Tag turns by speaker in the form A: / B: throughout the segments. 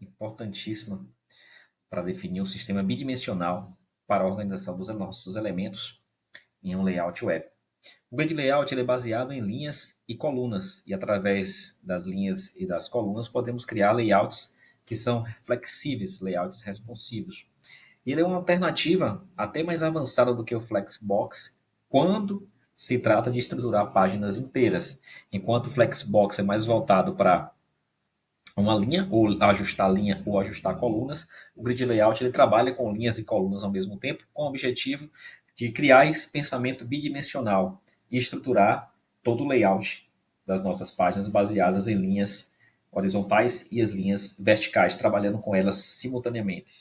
A: importantíssima para definir um sistema bidimensional para a organização dos nossos elementos em um layout web. O grid layout ele é baseado em linhas e colunas, e através das linhas e das colunas podemos criar layouts que são flexíveis, layouts responsivos. E ele é uma alternativa até mais avançada do que o Flexbox quando se trata de estruturar páginas inteiras, enquanto o Flexbox é mais voltado para uma linha ou ajustar colunas. O grid layout ele trabalha com linhas e colunas ao mesmo tempo, com o objetivo de criar esse pensamento bidimensional e estruturar todo o layout das nossas páginas baseadas em linhas horizontais e as linhas verticais, trabalhando com elas simultaneamente.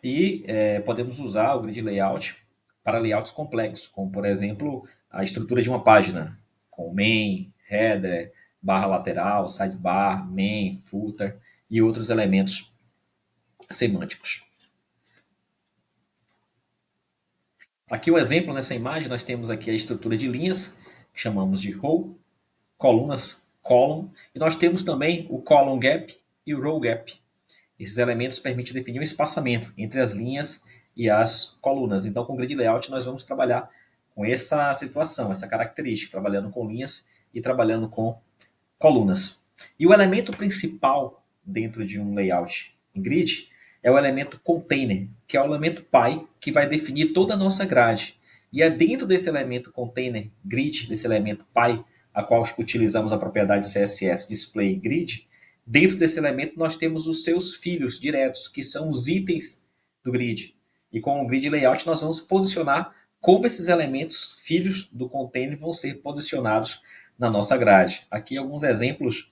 A: E podemos usar o grid layout para layouts complexos, como por exemplo a estrutura de uma página, com main, header, barra lateral, sidebar, main, footer e outros elementos semânticos. Aqui o exemplo nessa imagem, nós temos aqui a estrutura de linhas, que chamamos de row, colunas, column, e nós temos também o column gap e o row gap. Esses elementos permitem definir um espaçamento entre as linhas e as colunas. Então, com o grid layout, nós vamos trabalhar com essa situação, essa característica, trabalhando com linhas e trabalhando com colunas. E o elemento principal dentro de um layout em grid é o elemento container, que é o elemento pai que vai definir toda a nossa grade. E é dentro desse elemento container grid, desse elemento pai, a qual utilizamos a propriedade CSS display grid. Dentro desse elemento nós temos os seus filhos diretos, que são os itens do grid. E com o grid layout nós vamos posicionar como esses elementos filhos do container vão ser posicionados na nossa grade. Aqui alguns exemplos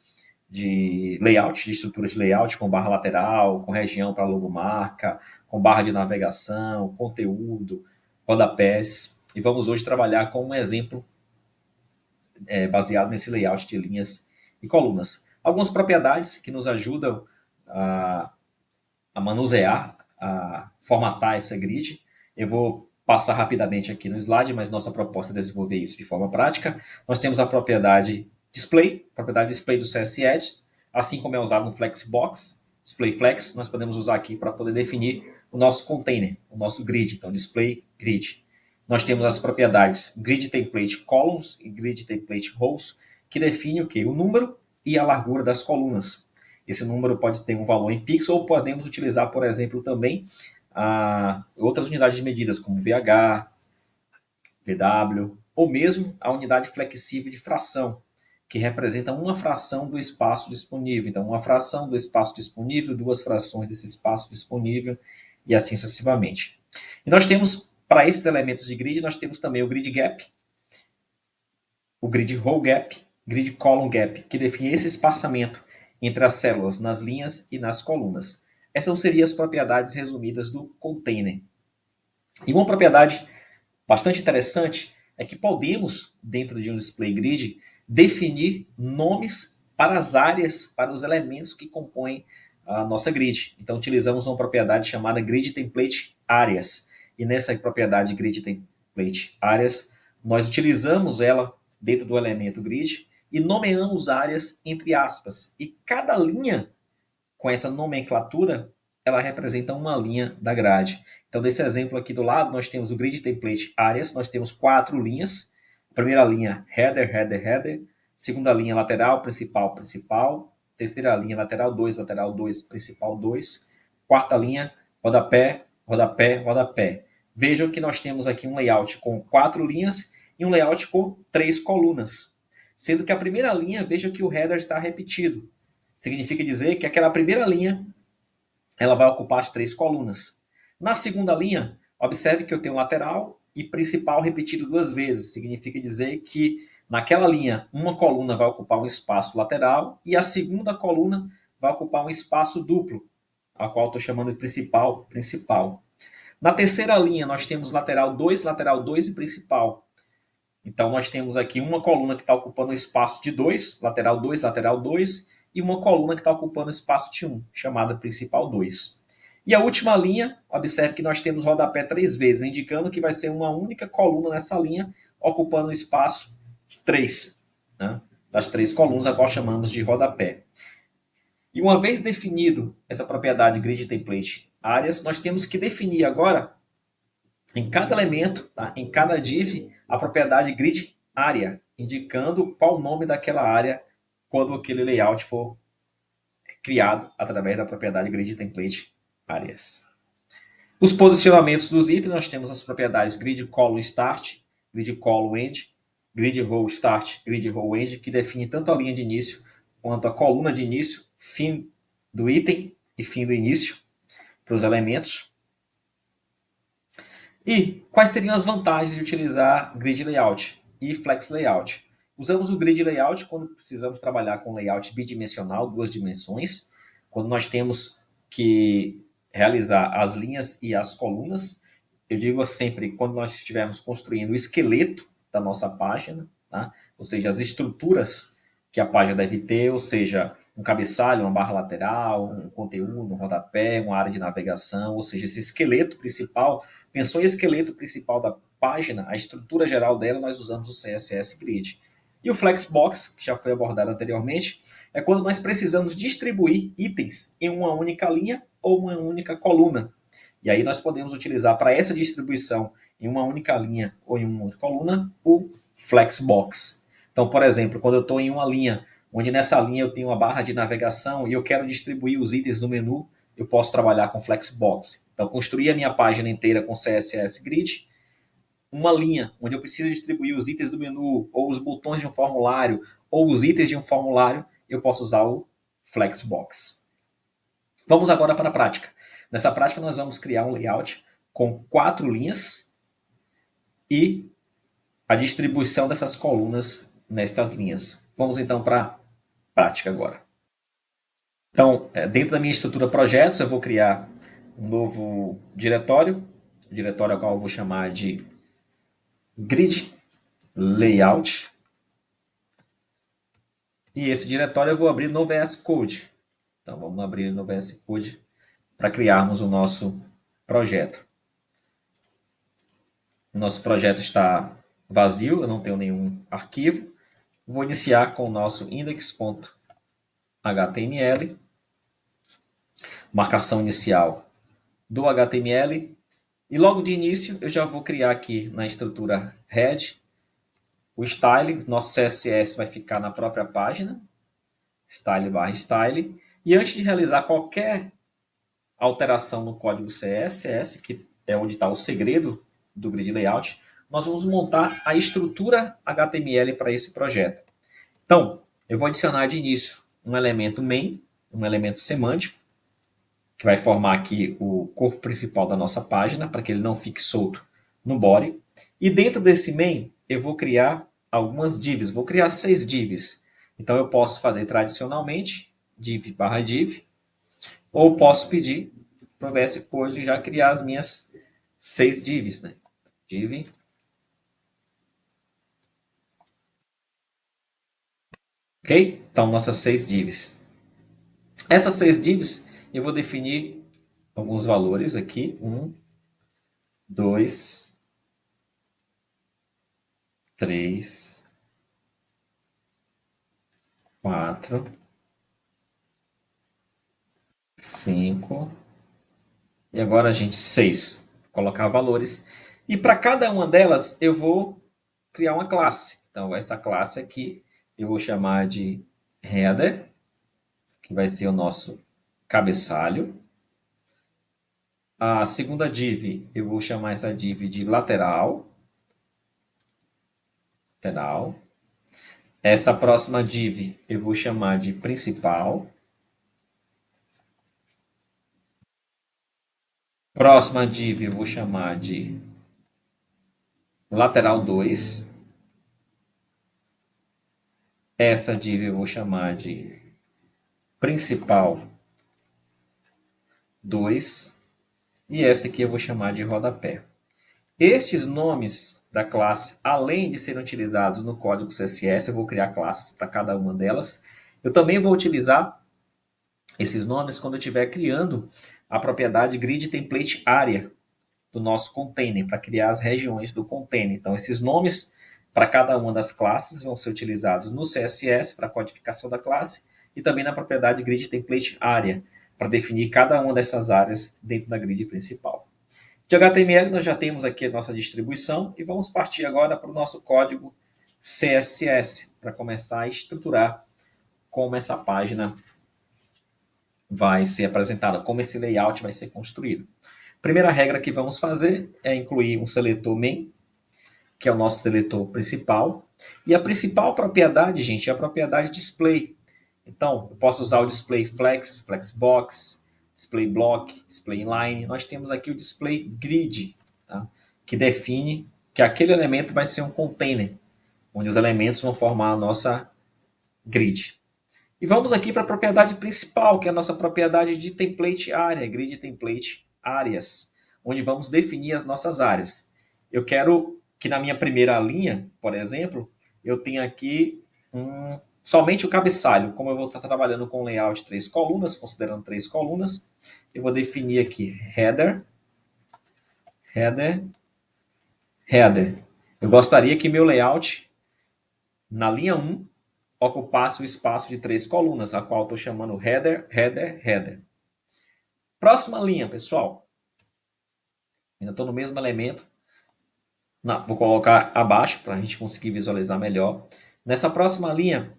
A: de layout, de estrutura de layout com barra lateral, com região para logomarca, com barra de navegação, conteúdo, rodapés. E vamos hoje trabalhar com um exemplo baseado nesse layout de linhas e colunas. Algumas propriedades que nos ajudam a manusear, a formatar essa grid. Eu vou passar rapidamente aqui no slide, mas nossa proposta é desenvolver isso de forma prática. Nós temos a propriedade display do CSS, assim como é usado no Flexbox, display flex, nós podemos usar aqui para poder definir o nosso container, o nosso grid, então display grid. Nós temos as propriedades grid template columns e grid template rows, que define o quê? O número e a largura das colunas. Esse número pode ter um valor em pixel ou podemos utilizar, por exemplo, também outras unidades de medidas, como VH, VW, ou mesmo a unidade flexível de fração, que representa uma fração do espaço disponível. Então, uma fração do espaço disponível, duas frações desse espaço disponível, e assim sucessivamente. E nós temos, para esses elementos de grid, nós temos também o grid gap, o grid row gap, grid column gap, que define esse espaçamento entre as células nas linhas e nas colunas. Essas seriam as propriedades resumidas do container. E uma propriedade bastante interessante é que podemos, dentro de um display grid, definir nomes para as áreas, para os elementos que compõem a nossa grid. Então, utilizamos uma propriedade chamada grid template áreas. E nessa propriedade grid template áreas, nós utilizamos ela dentro do elemento grid e nomeamos áreas entre aspas. E cada linha com essa nomenclatura, ela representa uma linha da grade. Então, nesse exemplo aqui do lado, nós temos o grid template áreas, nós temos 4 linhas. Primeira linha, header, header, header. Segunda linha, lateral, principal, principal. Terceira linha, lateral 2, principal 2. Quarta linha, rodapé, rodapé, rodapé. Vejam que nós temos aqui um layout com 4 linhas e um layout com 3 colunas. Sendo que a primeira linha, veja que o header está repetido. Significa dizer que aquela primeira linha ela vai ocupar as 3 colunas. Na segunda linha, observe que eu tenho lateral e principal repetido 2 vezes. Significa dizer que naquela linha, uma coluna vai ocupar um espaço lateral e a segunda coluna vai ocupar um espaço duplo, a qual estou chamando de principal, principal. Na terceira linha, nós temos lateral 2 e principal. Então, nós temos aqui uma coluna que está ocupando o espaço de 2, lateral 2, e uma coluna que está ocupando o espaço de 1, chamada principal 2. E a última linha, observe que nós temos rodapé 3 vezes, indicando que vai ser uma única coluna nessa linha, ocupando o espaço de 3, né? Das 3 colunas, a qual chamamos de rodapé. E uma vez definido essa propriedade grid template áreas, nós temos que definir agora em cada elemento, tá? Em cada div, a propriedade grid área, indicando qual o nome daquela área quando aquele layout for criado através da propriedade grid template áreas. Os posicionamentos dos itens, nós temos as propriedades grid column start, grid column end, grid row start, grid row end, que define tanto a linha de início quanto a coluna de início, fim do item e fim do início para os elementos. E quais seriam as vantagens de utilizar grid layout e flex layout? Usamos o grid layout quando precisamos trabalhar com layout bidimensional, duas dimensões, quando nós temos que realizar as linhas e as colunas. Eu digo sempre quando nós estivermos construindo o esqueleto da nossa página, tá? Ou seja, as estruturas que a página deve ter, ou seja, um cabeçalho, uma barra lateral, um conteúdo, um rodapé, uma área de navegação, ou seja, esse esqueleto principal. Pensou em esqueleto principal da página, a estrutura geral dela, nós usamos o CSS Grid. E o Flexbox, que já foi abordado anteriormente, é quando nós precisamos distribuir itens em uma única linha ou uma única coluna. E aí nós podemos utilizar para essa distribuição em uma única linha ou em uma única coluna o Flexbox. Então, por exemplo, quando eu estou em uma linha, onde nessa linha eu tenho uma barra de navegação e eu quero distribuir os itens no menu, eu posso trabalhar com Flexbox. Então, construir a minha página inteira com CSS Grid, uma linha onde eu preciso distribuir os itens do menu, ou os botões de um formulário, ou os itens de um formulário, eu posso usar o Flexbox. Vamos agora para a prática. Nessa prática, nós vamos criar um layout com 4 linhas e a distribuição dessas colunas nestas linhas. Vamos então para a prática agora. Então, dentro da minha estrutura projetos, eu vou criar um novo diretório, diretório ao qual eu vou chamar de grid layout. E esse diretório eu vou abrir no VS Code. Então, vamos abrir no VS Code para criarmos o nosso projeto. O nosso projeto está vazio, eu não tenho nenhum arquivo. Vou iniciar com o nosso index.html, marcação inicial do HTML, e logo de início eu já vou criar aqui na estrutura head o style. Nosso CSS vai ficar na própria página, style/style, e antes de realizar qualquer alteração no código CSS, que é onde está o segredo do grid layout, nós vamos montar a estrutura HTML para esse projeto. Então, eu vou adicionar de início um elemento main, um elemento semântico, que vai formar aqui o corpo principal da nossa página, para que ele não fique solto no body. E dentro desse main, eu vou criar algumas divs, vou criar 6 divs. Então, eu posso fazer tradicionalmente, div/div, ou posso pedir para o VS Code já criar as minhas 6 divs, né? Div. Ok? Então, nossas 6 divs. Essas 6 divs, eu vou definir alguns valores aqui. 1, 2, 3, 4, 5. E agora, gente, 6. Vou colocar valores. E para cada uma delas, eu vou criar uma classe. Então, essa classe aqui, eu vou chamar de header, que vai ser o nosso cabeçalho. A segunda div, eu vou chamar essa div de lateral. Lateral. Essa próxima div, eu vou chamar de principal. Próxima div, eu vou chamar de lateral 2. Essa div eu vou chamar de principal 2. E essa aqui eu vou chamar de rodapé. Estes nomes da classe, além de serem utilizados no código CSS, eu vou criar classes para cada uma delas. Eu também vou utilizar esses nomes quando eu estiver criando a propriedade grid template area do nosso container, para criar as regiões do container. Então, esses nomes para cada uma das classes vão ser utilizados no CSS para a codificação da classe e também na propriedade Grid Template Area, para definir cada uma dessas áreas dentro da grid principal. De HTML, nós já temos aqui a nossa distribuição e vamos partir agora para o nosso código CSS, para começar a estruturar como essa página vai ser apresentada, como esse layout vai ser construído. Primeira regra que vamos fazer é incluir um seletor main, que é o nosso seletor principal. E a principal propriedade, gente, é a propriedade display. Então, eu posso usar o display flex, flexbox, display block, display inline. Nós temos aqui o display grid, tá? Que define que aquele elemento vai ser um container, onde os elementos vão formar a nossa grid. E vamos aqui para a propriedade principal, que é a nossa propriedade de template area, grid template áreas, onde vamos definir as nossas áreas. Eu quero que na minha primeira linha, por exemplo, eu tenha aqui somente o cabeçalho. Como eu vou estar trabalhando com layout de 3 colunas, considerando 3 colunas, eu vou definir aqui header, header, header. Eu gostaria que meu layout, na linha 1, ocupasse o espaço de 3 colunas, a qual estou chamando header, header, header. Próxima linha, pessoal. Ainda estou no mesmo elemento. Vou colocar abaixo para a gente conseguir visualizar melhor. Nessa próxima linha,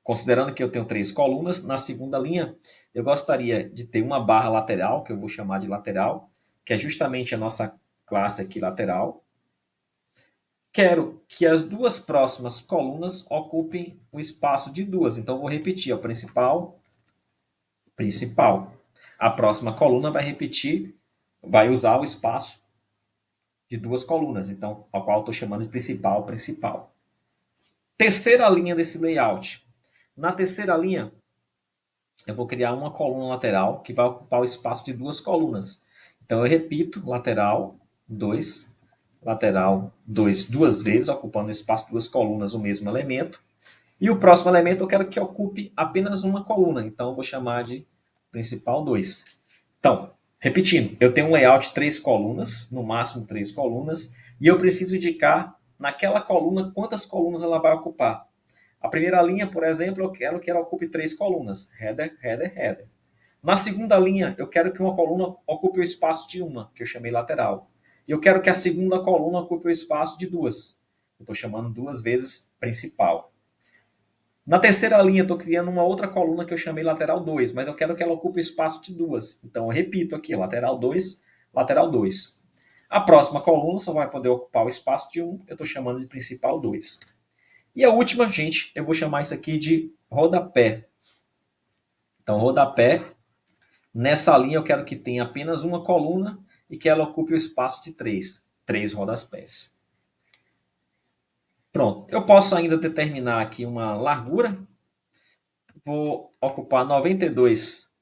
A: considerando que eu tenho 3 colunas, na segunda linha eu gostaria de ter uma barra lateral, que eu vou chamar de lateral, que é justamente a nossa classe aqui lateral. Quero que as duas próximas colunas ocupem o espaço de duas. Então, vou repetir, o principal, principal. A próxima coluna vai repetir, vai usar o espaço de duas colunas, então, ao qual estou chamando de principal, principal. Terceira linha desse layout. Na terceira linha, eu vou criar uma coluna lateral que vai ocupar o espaço de duas colunas. Então, eu repito, lateral 2, lateral 2, duas vezes, ocupando o espaço de duas colunas, o mesmo elemento. E o próximo elemento eu quero que ocupe apenas uma coluna, então eu vou chamar de principal 2. Então, repetindo, eu tenho um layout de 3 colunas, no máximo 3 colunas, e eu preciso indicar naquela coluna quantas colunas ela vai ocupar. A primeira linha, por exemplo, eu quero que ela ocupe 3 colunas, header, header, header. Na segunda linha, eu quero que uma coluna ocupe o espaço de uma, que eu chamei lateral. E eu quero que a segunda coluna ocupe o espaço de duas. Eu estou chamando duas vezes principal. Na terceira linha, eu estou criando uma outra coluna que eu chamei lateral 2, mas eu quero que ela ocupe o espaço de duas. Então, eu repito aqui, lateral 2, lateral 2. A próxima coluna só vai poder ocupar o espaço de um, eu estou chamando de principal 2. E a última, gente, eu vou chamar isso aqui de rodapé. Então, rodapé, nessa linha eu quero que tenha apenas uma coluna e que ela ocupe o espaço de 3. 3 rodapés. Pronto, eu posso ainda determinar aqui uma largura. Vou ocupar 92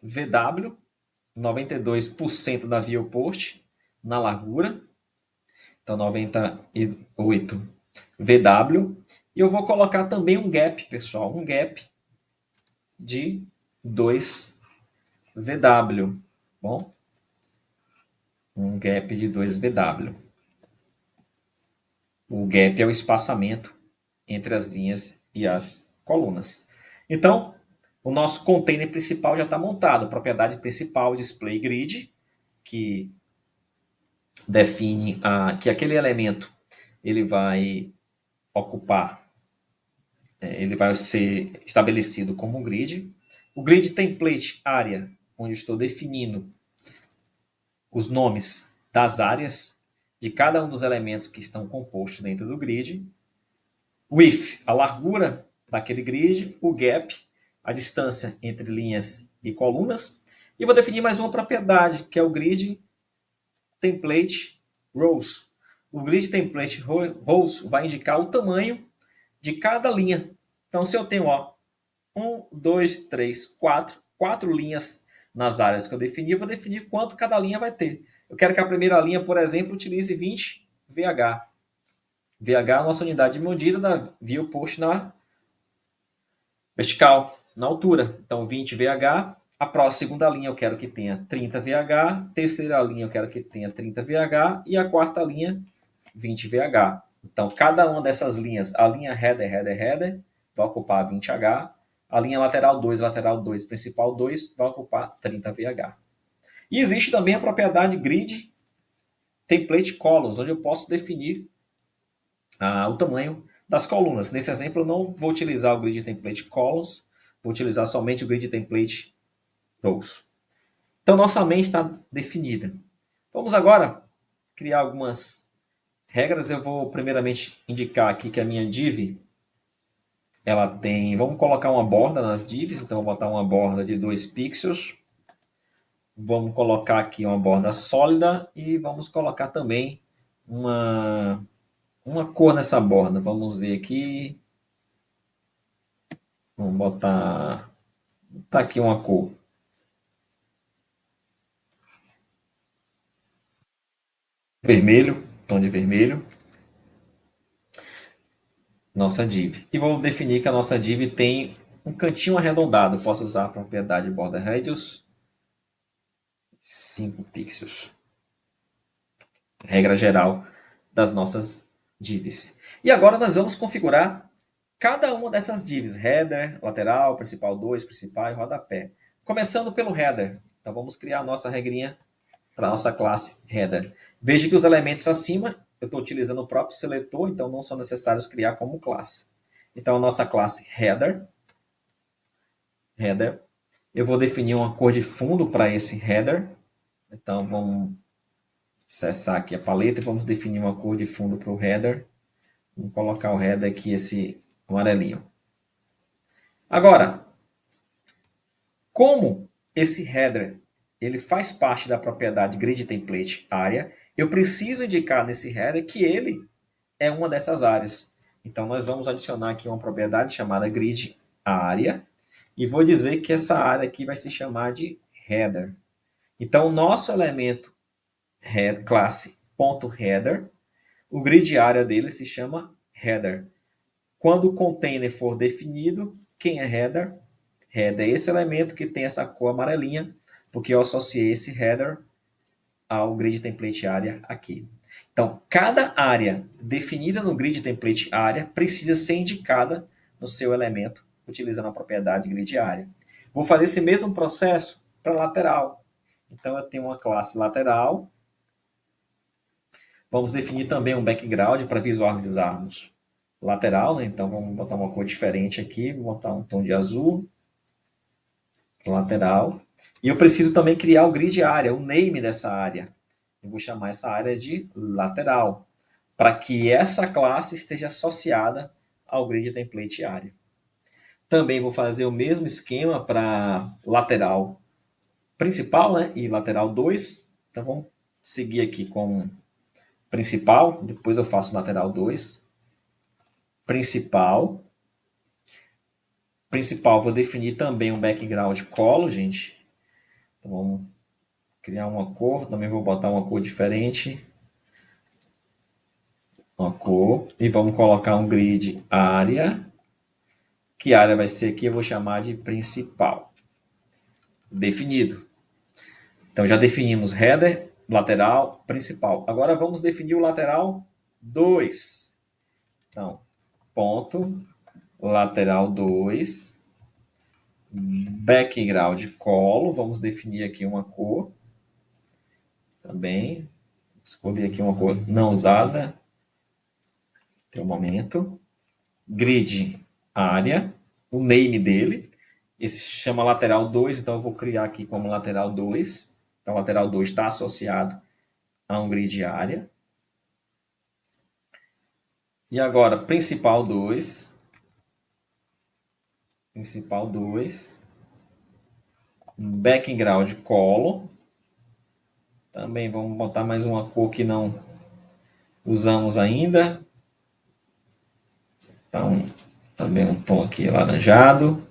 A: VW, 92% da viewport na largura. Então, 98 VW. E eu vou colocar também um gap, pessoal, um gap de 2 VW. Bom, um gap de 2 VW. O gap é o espaçamento entre as linhas e as colunas. Então, o nosso container principal já está montado. A propriedade principal, display grid, que define que aquele elemento ele vai ocupar, ele vai ser estabelecido como um grid. O grid template área, onde estou definindo os nomes das áreas de cada um dos elementos que estão compostos dentro do grid. Width, a largura daquele grid. O gap, a distância entre linhas e colunas. E vou definir mais uma propriedade, que é o grid template rows. O grid template rows vai indicar o tamanho de cada linha. Então, se eu tenho 1, 2, 3, 4 linhas nas áreas que eu defini, eu vou definir quanto cada linha vai ter. Eu quero que a primeira linha, por exemplo, utilize 20 VH. VH é a nossa unidade de medida da viewport na vertical, na altura. Então, 20 VH. A próxima segunda linha eu quero que tenha 30 VH. Terceira linha eu quero que tenha 30 VH. E a quarta linha, 20 VH. Então, cada uma dessas linhas, a linha header, header, header, vai ocupar 20H. A linha lateral 2, principal 2 vai ocupar 30 VH. E existe também a propriedade grid template columns, onde eu posso definir o tamanho das colunas. Nesse exemplo, eu não vou utilizar o grid template columns, vou utilizar somente o grid template rows. Então, nossa mente está definida. Vamos agora criar algumas regras. Eu vou primeiramente indicar aqui que a minha div, ela tem, vamos colocar uma borda nas divs, então eu vou botar uma borda de 2 pixels. Vamos colocar aqui uma borda sólida e vamos colocar também uma cor nessa borda. Vamos ver aqui. Vamos botar aqui uma cor. Vermelho, tom de vermelho. Nossa div. E vou definir que a nossa div tem um cantinho arredondado. Posso usar a propriedade border radius 5 pixels. Regra geral das nossas divs. E agora nós vamos configurar cada uma dessas divs. Header, lateral, principal 2, principal e rodapé. Começando pelo header. Então vamos criar a nossa regrinha para a nossa classe header. Veja que os elementos acima, eu estou utilizando o próprio seletor, então não são necessários criar como classe. Então a nossa classe header, eu vou definir uma cor de fundo para esse header. Então vamos acessar aqui a paleta e vamos definir uma cor de fundo para o header. Vamos colocar o header aqui, esse amarelinho. Agora, como esse header ele faz parte da propriedade grid template área, eu preciso indicar nesse header que ele é uma dessas áreas. Então nós vamos adicionar aqui uma propriedade chamada grid área e vou dizer que essa área aqui vai se chamar de header. Então o nosso elemento classe .header, o grid área dele se chama header. Quando o container for definido, quem é header? Header é esse elemento que tem essa cor amarelinha, porque eu associei esse header ao grid template área aqui. Então, cada área definida no grid template área precisa ser indicada no seu elemento, utilizando a propriedade grid área. Vou fazer esse mesmo processo para lateral. Então, eu tenho uma classe lateral. Vamos definir também um background para visualizarmos lateral, né? Então, vamos botar uma cor diferente aqui. Vou botar um tom de azul. Lateral. E eu preciso também criar o grid área, o name dessa área. Eu vou chamar essa área de lateral, para que essa classe esteja associada ao grid template área. Também vou fazer o mesmo esquema para lateral principal, né, e lateral 2. Então vamos seguir aqui com principal, depois eu faço lateral 2. Principal. Principal, vou definir também um background color, gente. Então vamos criar uma cor, também vou botar uma cor diferente. Uma cor. E vamos colocar um grid área. Que área vai ser aqui? Eu vou chamar de principal. Definido. Então já definimos header, lateral, principal. Agora vamos definir o lateral 2. Então, ponto, lateral 2, background colo. Vamos definir aqui uma cor. Também. Escolhi aqui uma cor não usada. Tem um momento. Grid área, o name dele. Esse se chama lateral 2, então eu vou criar aqui como lateral 2. Então, lateral 2 está associado a um grid área. E agora, principal 2. Principal 2. Background color. Também vamos botar mais uma cor que não usamos ainda. Então, também um tom aqui alaranjado.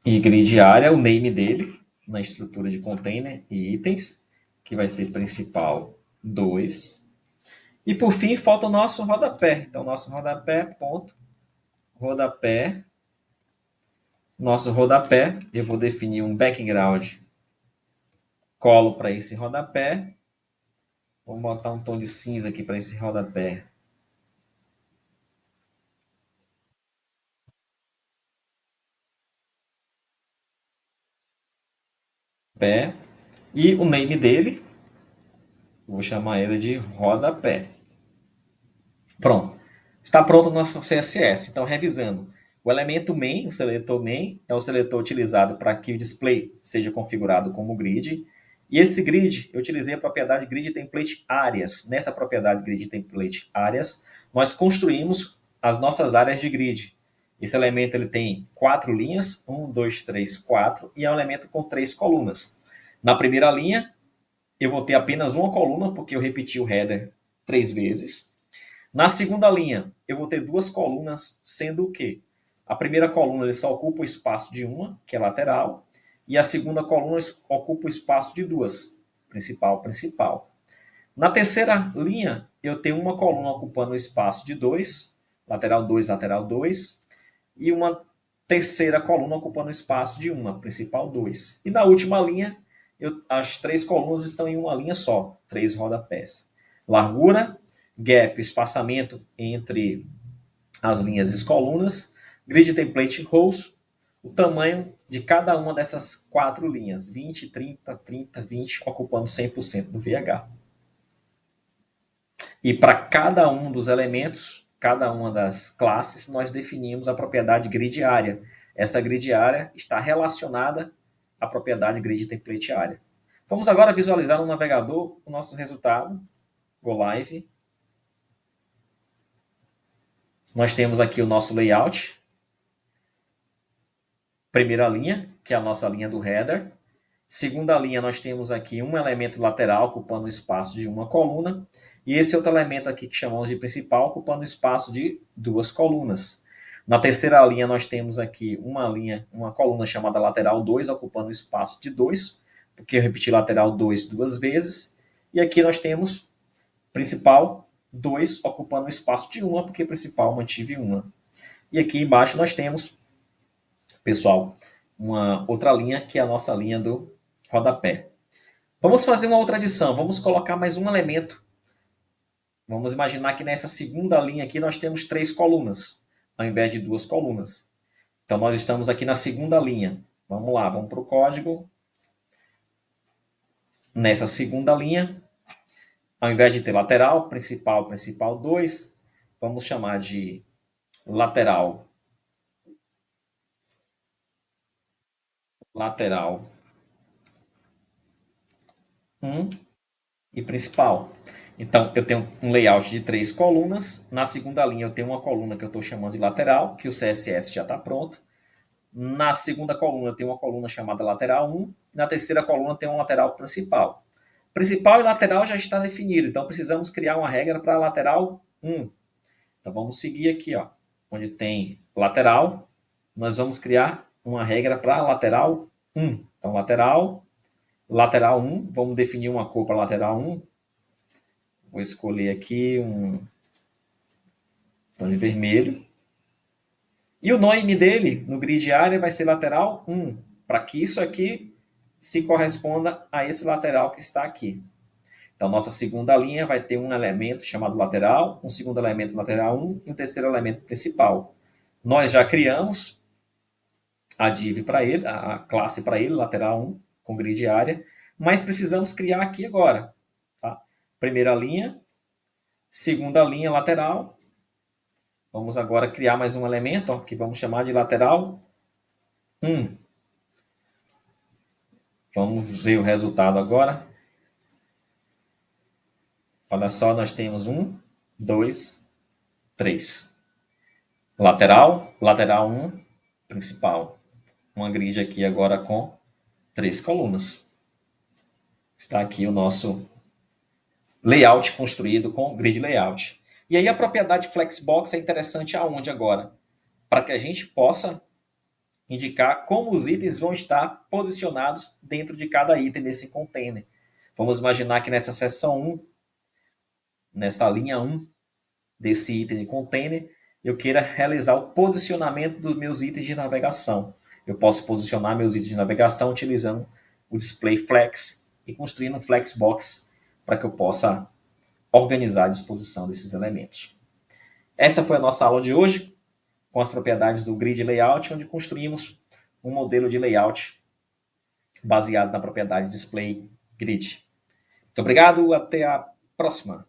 A: E grid área, o name dele, na estrutura de container e itens, que vai ser principal 2. E por fim, falta o nosso rodapé. Então, nosso rodapé, ponto, rodapé, nosso rodapé, eu vou definir um background colo para esse rodapé. Vamos botar um tom de cinza aqui para esse rodapé. pé. E o name dele, vou chamar ele de rodapé. Pronto. Está pronto o nosso CSS. Então, revisando. O elemento main, o seletor main, é o seletor utilizado para que o display seja configurado como grid. E esse grid, eu utilizei a propriedade grid template áreas. Nessa propriedade grid template áreas, nós construímos as nossas áreas de grid. Esse elemento ele tem 4 linhas, 1, 2, 3, 4, e é um elemento com 3 colunas. Na primeira linha, eu vou ter apenas uma coluna, porque eu repeti o header 3 vezes. Na segunda linha, eu vou ter 2 colunas, sendo o quê? A primeira coluna ele só ocupa o espaço de uma, que é lateral, e a segunda coluna ocupa o espaço de 2, principal, principal. Na terceira linha, eu tenho uma coluna ocupando o espaço de 2, lateral 2, e uma terceira coluna ocupando o espaço de uma, principal 2. E na última linha, as 3 colunas estão em uma linha só, 3 rodapés. Largura, gap, espaçamento entre as linhas e colunas, grid template rows, o tamanho de cada uma dessas 4 linhas, 20, 30, 30, 20, ocupando 100% do VH. E para cada um dos elementos, cada uma das classes, nós definimos a propriedade grid área. Essa grid área está relacionada à propriedade grid template área. Vamos agora visualizar no navegador o nosso resultado. Go Live. Nós temos aqui o nosso layout. Primeira linha, que é a nossa linha do header. Segunda linha, nós temos aqui um elemento lateral ocupando o espaço de uma coluna. E esse outro elemento aqui que chamamos de principal, ocupando o espaço de 2 colunas. Na terceira linha, nós temos aqui uma coluna chamada lateral 2, ocupando o espaço de 2, porque eu repeti lateral 2 duas vezes. E aqui nós temos principal 2, ocupando o espaço de uma, porque principal mantive uma. E aqui embaixo nós temos, pessoal, uma outra linha, que é a nossa linha do rodapé. Vamos fazer uma outra adição. Vamos colocar mais um elemento. Vamos imaginar que nessa segunda linha aqui nós temos 3 colunas, ao invés de 2 colunas. Então, nós estamos aqui na segunda linha. Vamos lá, vamos para o código. Nessa segunda linha, ao invés de ter lateral, principal, principal 2, vamos chamar de lateral 1 e principal. Então, eu tenho um layout de 3 colunas. Na segunda linha, eu tenho uma coluna que eu estou chamando de lateral, que o CSS já está pronto. Na segunda coluna, eu tenho uma coluna chamada lateral 1. Na terceira coluna, eu tenho uma lateral principal. Principal e lateral já está definido, então precisamos criar uma regra para a lateral 1. Então, vamos seguir aqui, ó, onde tem lateral, nós vamos criar uma regra para a lateral 1. Então, lateral 1, vamos definir uma cor para lateral 1. Vou escolher aqui um tom de vermelho. E o nome dele, no grid área, vai ser lateral 1, para que isso aqui se corresponda a esse lateral que está aqui. Então, nossa segunda linha vai ter um elemento chamado lateral, um segundo elemento lateral 1 e um terceiro elemento principal. Nós já criamos a div para ele, a classe para ele, lateral 1, com grid área, mas precisamos criar aqui agora. Tá? Primeira linha, segunda linha lateral. Vamos agora criar mais um elemento, ó, que vamos chamar de lateral 1. Vamos ver o resultado agora. Olha só, nós temos 1, 2, 3. Lateral 1, principal. Uma grid aqui agora com 3 colunas. Está aqui o nosso layout construído com grid layout. E aí a propriedade Flexbox é interessante aonde agora? Para que a gente possa indicar como os itens vão estar posicionados dentro de cada item desse container. Vamos imaginar que nessa seção 1, nessa linha 1 desse item de container, eu queira realizar o posicionamento dos meus itens de navegação. Eu posso posicionar meus itens de navegação utilizando o display flex e construindo um flexbox para que eu possa organizar a disposição desses elementos. Essa foi a nossa aula de hoje, com as propriedades do grid layout, onde construímos um modelo de layout baseado na propriedade display grid. Muito obrigado, até a próxima.